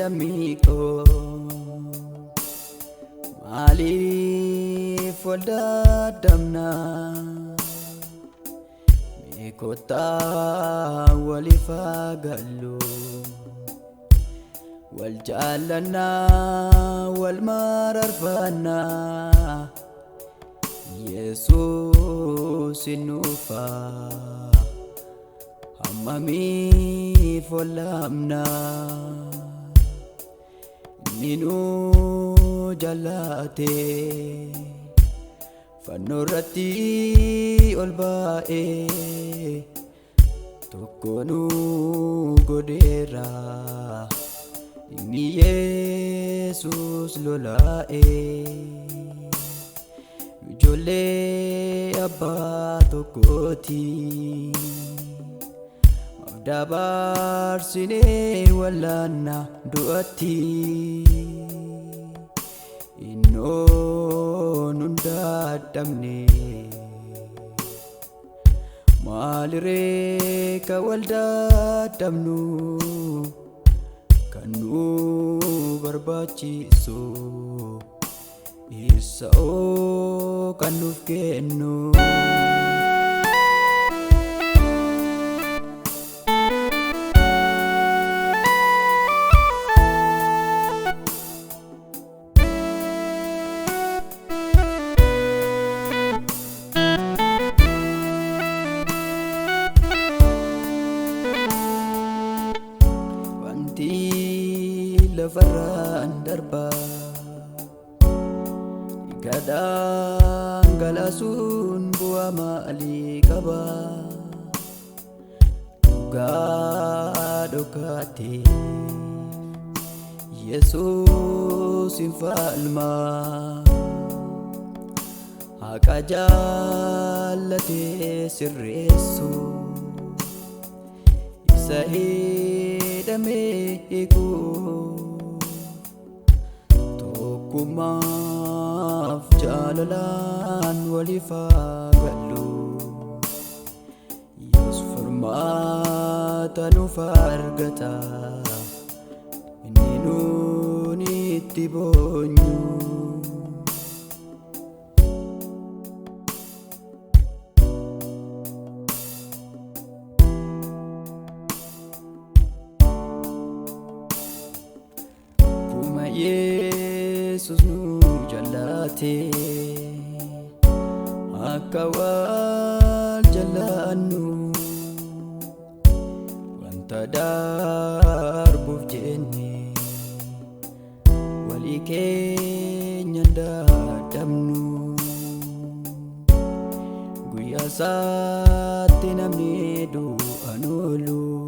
lamiko Malif waldadamna Mikota walifagallu Waljalana walmararfana Jesus inufa Amami folamna Ninu jalate Fanurati olbae Tukonu godera Ini Yesus lolae Jole abba tokkoti Dabar sine walana duati Inno nunda damne Malire ka walda damnu Kanu barbachiso Isao kanuf kennu Lafaran darba Kadang galasun buah mali kaba Duga dokati Yesus infalma Hakajallate sirresu Isahidamiku Kumaf jalalan walifagallu Yus formata nufargata Ininu nitibonyu Yesus nu jalate Akawal jalanu Wanta darbuf jenne Wali kenya dadamnu Guyya saatti namni du'anulu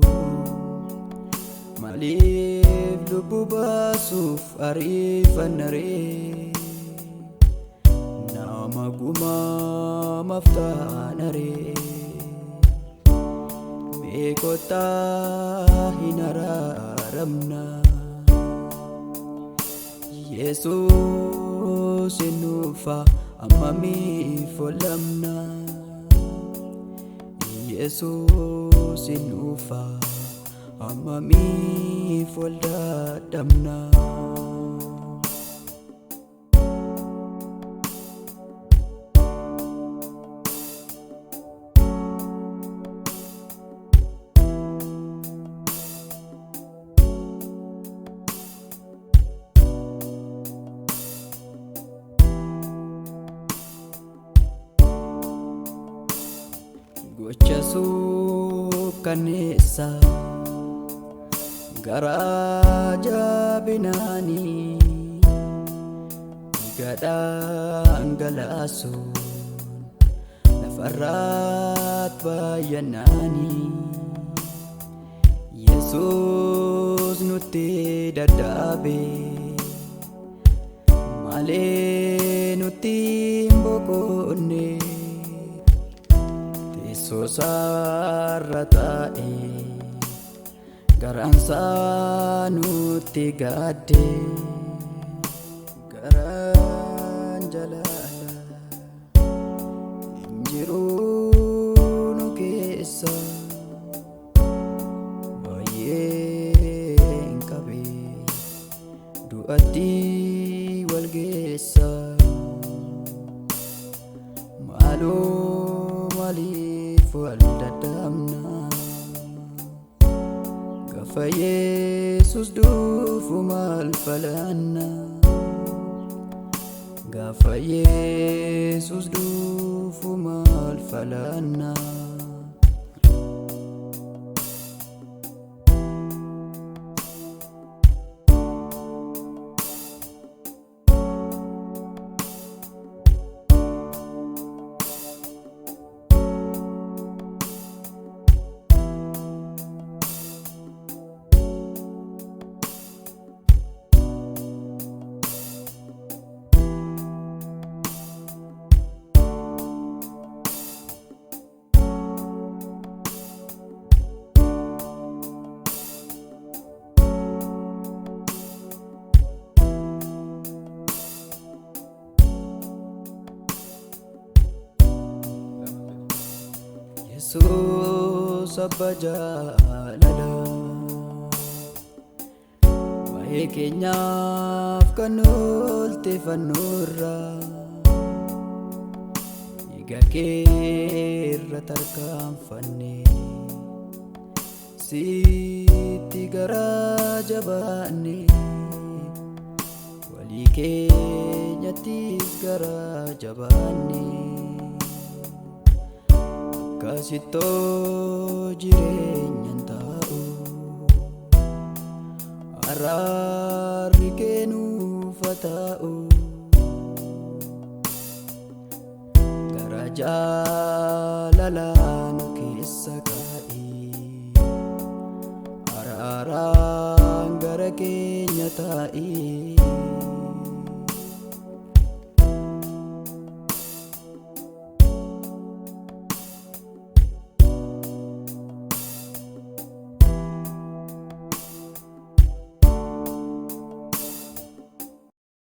Malif lubbu baasuuf ariifanare Nama gumaa maftaanare Meekota hin araaramna Yesus inufa ammamiif olamna Yesus inufa Amami folda damna Gocha sukanesa Garaja binani Gadang galasun Nafarat bayanani Yesus nuti dadabe Male nuti mbokone Teso saratae Garansa nuti gade Garan jalala Injiru nukesa Baye kabe baddii wal geessa. Maaloo maaliif wal dadhabna? Gaafa Yesus dhufu maal falanna? Gaafa Yesus dhufu maal falanna? Yesus abbaa jaalalaa, waa'ee keenyaaf kan oolte fannoorra, dhiiga kee irra tarkaanfanne, sitti garaa jabaanne, walii keenyattis garaa jabaanne. Akkasittoo jireenyaan taa'u, araarri kee nuuf haa ta'u. Gara jaalalaa nu keessa kaa'i, araaraan gara keenya taa'i.